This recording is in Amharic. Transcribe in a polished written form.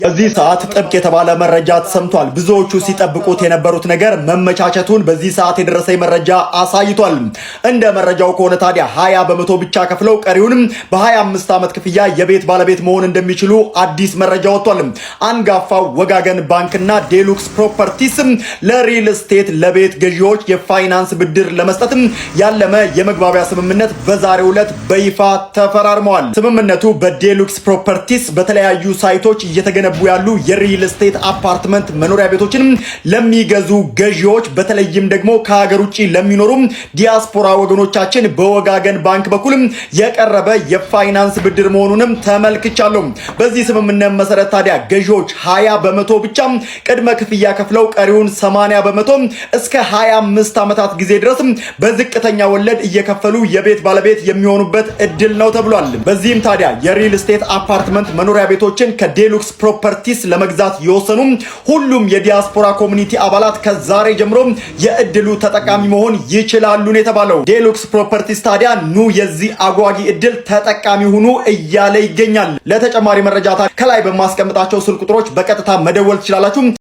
በዚህ ሰዓት ጥብቅ የተባለ መረጃ ተሰምቷል። ብዙዎቹ ሲጠብቁት የነበሩት ነገር መመቻቸቱን በዚህ ሰዓት የደረሰኝ መረጃ አሳይቷል። እንደ መረጃው ከሆነ ታዲያ 20 በመቶ ብቻ ከፍለው ቀሪውንም በ25 ዓመት ክፍያ የቤት ባለቤት መሆን እንደሚችሉ አዲስ መረጃ ወጥቷል። አንጋፋው ወጋገን ባንክና ዴሉክስ ፕሮፐርቲስ ለሪል ስቴት ለቤት ገዢዎች የፋይናንስ ብድር ለመስጠት ያለመ የመግባቢያ ስምምነት በዛሬው ዕለት በይፋ ተፈራርመዋል። ስምምነቱ በዴሉክስ ፕሮፐርቲስ በተለያዩ ሳይቶች እየተገነቡ ያሉ የሪል ስቴት አፓርትመንት መኖሪያ ቤቶችን ለሚገዙ ገዢዎች በተለይም ደግሞ ከሀገር ውጪ ለሚኖሩ ዲያስፖራ ወገኖቻችን በወጋገን ባንክ በኩል የቀረበ የፋይናንስ ብድር መሆኑንም ተመልክቻለሁ። በዚህ ስምምነት መሰረት ታዲያ ገዢዎች 20 በመቶ ብቻ ቅድመ ክፍያ ከፍለው ቀሪውን 80 በመቶ እስከ 25 ዓመታት ጊዜ ድረስ በዝቅተኛ ወለድ እየከፈሉ የቤት ባለቤት የሚሆኑበት እድል ነው ተብሏል። በዚህም ታዲያ የሪል ስቴት አፓርትመንት መኖሪያ ቤቶችን ከዴሉክስ ፕሮፐርቲስ ለመግዛት የወሰኑ ሁሉም የዲያስፖራ ኮሚኒቲ አባላት ከዛሬ ጀምሮ የእድሉ ተጠቃሚ መሆን ይችላሉ ነው የተባለው። ዴሉክስ ፕሮፐርቲስ ታዲያ ኑ የዚህ አጓጊ እድል ተጠቃሚ ሁኑ እያለ ይገኛል። ለተጨማሪ መረጃ ከላይ በማስቀምጣቸው ስልክ ቁጥሮች በቀጥታ መደወል ትችላላችሁ።